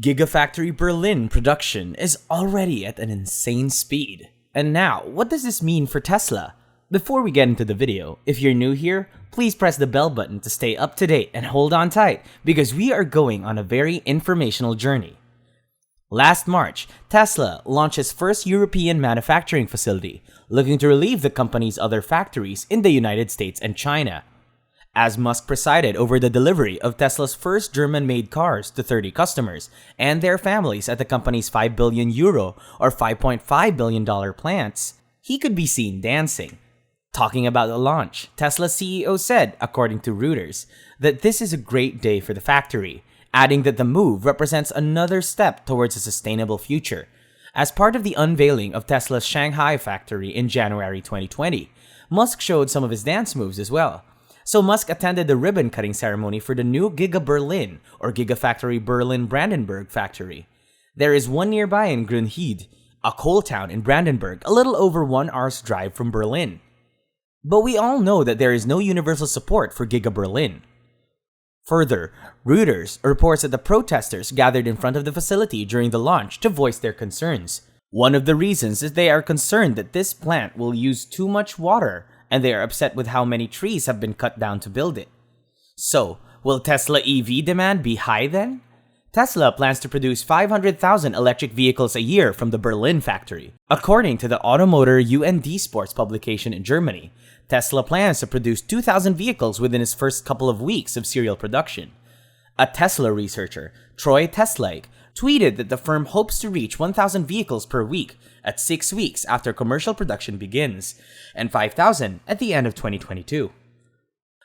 Gigafactory Berlin production is already at an insane speed. And now, what does this mean for Tesla? Before we get into the video, if you're new here, please press the bell button to stay up to date and hold on tight because we are going on a very informational journey. Last March, Tesla launched its first European manufacturing facility, looking to relieve the company's other factories in the United States and China. As Musk presided over the delivery of Tesla's first German-made cars to 30 customers and their families at the company's 5 billion euro or $5.5 billion plants, he could be seen dancing. Talking about the launch, Tesla's CEO said, according to Reuters, that this is a great day for the factory, adding that the move represents another step towards a sustainable future. As part of the unveiling of Tesla's Shanghai factory in January 2020, Musk showed some of his dance moves as well. So Musk attended the ribbon-cutting ceremony for the new Giga Berlin, or Gigafactory berlin-brandenburg factory. There is one nearby in Grünheide, a coal town in Brandenburg, a little over 1 hour's drive from Berlin. But we all know that there is no universal support for Giga Berlin. Further, Reuters reports that the protesters gathered in front of the facility during the launch to voice their concerns. One of the reasons is they are concerned that this plant will use too much water, and they are upset with how many trees have been cut down to build it. So, will Tesla EV demand be high then? Tesla plans to produce 500,000 electric vehicles a year from the Berlin factory. According to the Automotor UND Sports publication in Germany, Tesla plans to produce 2,000 vehicles within its first couple of weeks of serial production. A Tesla researcher, Troy Teslaik, tweeted that the firm hopes to reach 1,000 vehicles per week at 6 weeks after commercial production begins, and 5,000 at the end of 2022.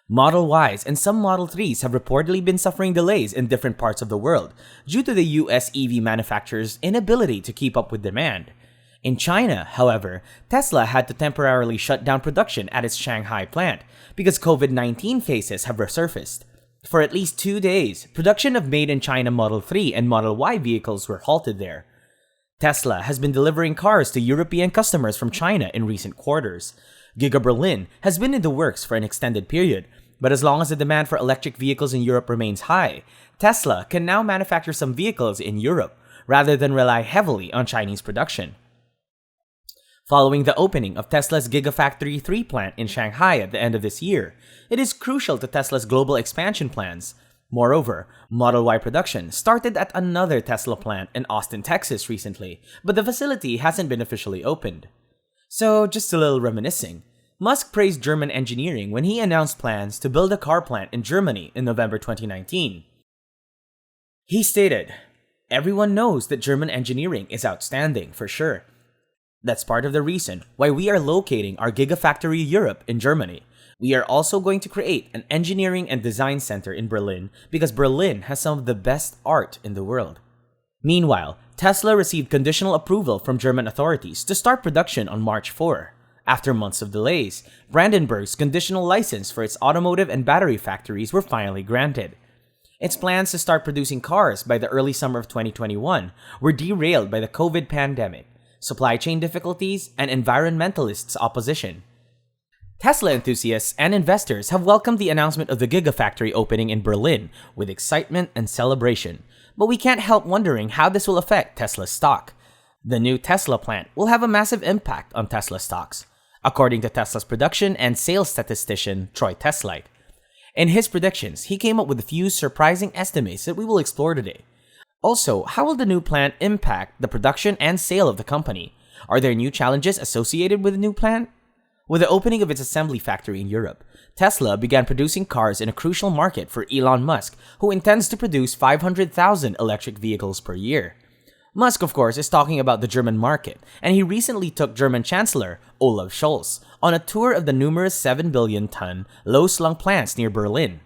Model Ys and some Model 3s have reportedly been suffering delays in different parts of the world due to the US EV manufacturers' inability to keep up with demand. In China, however, Tesla had to temporarily shut down production at its Shanghai plant because COVID-19 cases have resurfaced. For at least 2 days, production of made-in-China Model 3 and Model Y vehicles were halted there. Tesla has been delivering cars to European customers from China in recent quarters. Giga Berlin has been in the works for an extended period, but as long as the demand for electric vehicles in Europe remains high, Tesla can now manufacture some vehicles in Europe rather than rely heavily on Chinese production. Following the opening of Tesla's Gigafactory 3 plant in Shanghai at the end of this year, it is crucial to Tesla's global expansion plans. Moreover, Model Y production started at another Tesla plant in Austin, Texas recently, but the facility hasn't been officially opened. So, just a little reminiscing, Musk praised German engineering when he announced plans to build a car plant in Germany in November 2019. He stated, "Everyone knows that German engineering is outstanding, for sure. That's part of the reason why we are locating our Gigafactory Europe in Germany. We are also going to create an engineering and design center in Berlin because Berlin has some of the best art in the world." Meanwhile, Tesla received conditional approval from German authorities to start production on March 4. After months of delays, Brandenburg's conditional license for its automotive and battery factories were finally granted. Its plans to start producing cars by the early summer of 2021 were derailed by the COVID pandemic, supply chain difficulties, and environmentalists' opposition. Tesla enthusiasts and investors have welcomed the announcement of the Gigafactory opening in Berlin with excitement and celebration, but we can't help wondering how this will affect Tesla's stock. The new Tesla plant will have a massive impact on Tesla stocks, according to Tesla's production and sales statistician Troy Teslaik. In his predictions, he came up with a few surprising estimates that we will explore today. Also, how will the new plant impact the production and sale of the company? Are there new challenges associated with the new plant? With the opening of its assembly factory in Europe, Tesla began producing cars in a crucial market for Elon Musk, who intends to produce 500,000 electric vehicles per year. Musk, of course, is talking about the German market, and he recently took German Chancellor Olaf Scholz on a tour of the numerous 7 billion-ton low-slung plants near Berlin.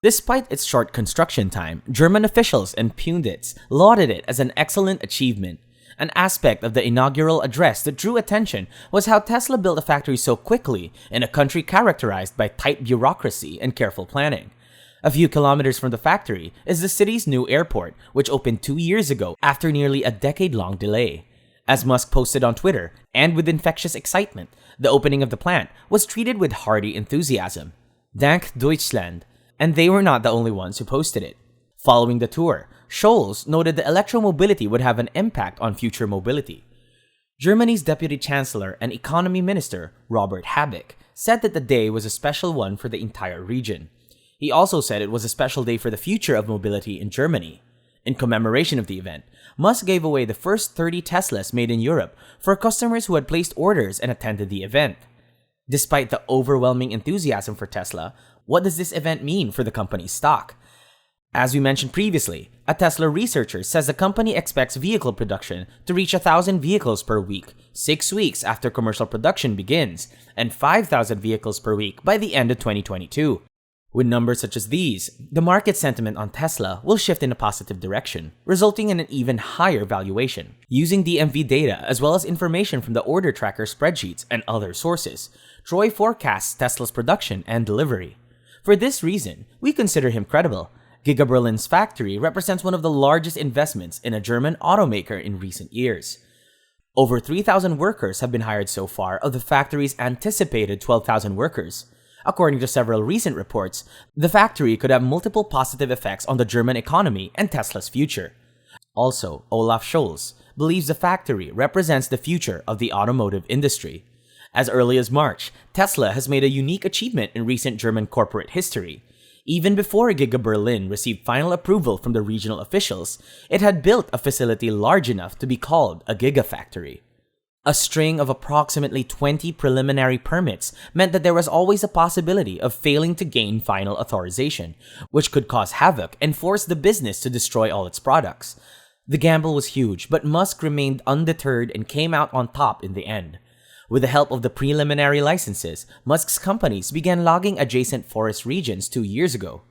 Despite its short construction time, German officials and pundits lauded it as an excellent achievement. An aspect of the inaugural address that drew attention was how Tesla built a factory so quickly in a country characterized by tight bureaucracy and careful planning. A few kilometers from the factory is the city's new airport, which opened 2 years ago after nearly a decade-long delay. As Musk posted on Twitter, and with infectious excitement, the opening of the plant was treated with hearty enthusiasm. Dank Deutschland! And they were not the only ones who posted it. Following the tour, Scholz noted that electromobility would have an impact on future mobility. Germany's Deputy Chancellor and Economy Minister, Robert Habeck, said that the day was a special one for the entire region. He also said it was a special day for the future of mobility in Germany. In commemoration of the event, Musk gave away the first 30 Teslas made in Europe for customers who had placed orders and attended the event. Despite the overwhelming enthusiasm for Tesla, what does this event mean for the company's stock? As we mentioned previously, a Tesla researcher says the company expects vehicle production to reach 1,000 vehicles per week, 6 weeks after commercial production begins, and 5,000 vehicles per week by the end of 2022. With numbers such as these, the market sentiment on Tesla will shift in a positive direction, resulting in an even higher valuation. Using DMV data as well as information from the order tracker spreadsheets and other sources, Troy forecasts Tesla's production and delivery. For this reason, we consider him credible. Giga Berlin's factory represents one of the largest investments in a German automaker in recent years. Over 3,000 workers have been hired so far of the factory's anticipated 12,000 workers. According to several recent reports, the factory could have multiple positive effects on the German economy and Tesla's future. Also, Olaf Scholz believes the factory represents the future of the automotive industry. As early as March, Tesla has made a unique achievement in recent German corporate history. Even before Giga Berlin received final approval from the regional officials, it had built a facility large enough to be called a gigafactory. A string of approximately 20 preliminary permits meant that there was always a possibility of failing to gain final authorization, which could cause havoc and force the business to destroy all its products. The gamble was huge, but Musk remained undeterred and came out on top in the end. With the help of the preliminary licenses, Musk's companies began logging adjacent forest regions 2 years ago.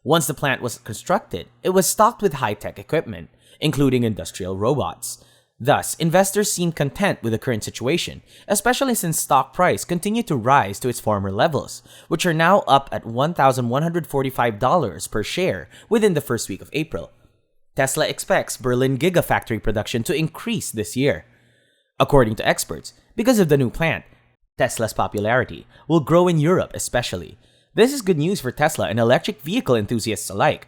Once the plant was constructed, it was stocked with high-tech equipment, including industrial robots. Thus, investors seemed content with the current situation, especially since stock price continued to rise to its former levels, which are now up at $1,145 per share within the first week of April. Tesla expects Berlin Gigafactory production to increase this year. According to experts, because of the new plant, Tesla's popularity will grow in Europe especially. This is good news for Tesla and electric vehicle enthusiasts alike.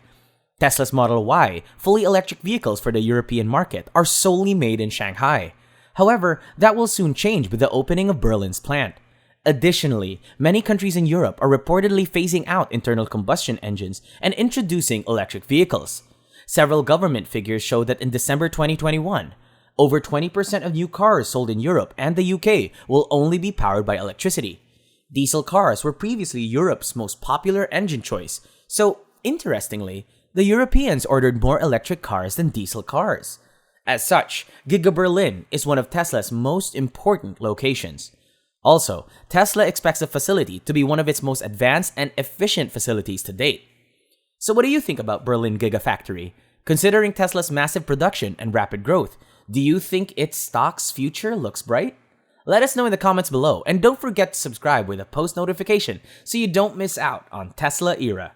Tesla's Model Y, fully electric vehicles for the European market, are solely made in Shanghai. However, that will soon change with the opening of Berlin's plant. Additionally, many countries in Europe are reportedly phasing out internal combustion engines and introducing electric vehicles. Several government figures show that in December 2021, over 20% of new cars sold in Europe and the UK will only be powered by electricity. Diesel cars were previously Europe's most popular engine choice, so interestingly, the Europeans ordered more electric cars than diesel cars. As such, Giga Berlin is one of Tesla's most important locations. Also, Tesla expects the facility to be one of its most advanced and efficient facilities to date. So what do you think about Berlin Gigafactory? Considering Tesla's massive production and rapid growth, do you think its stock's future looks bright? Let us know in the comments below, and don't forget to subscribe with a post notification so you don't miss out on Tesla era.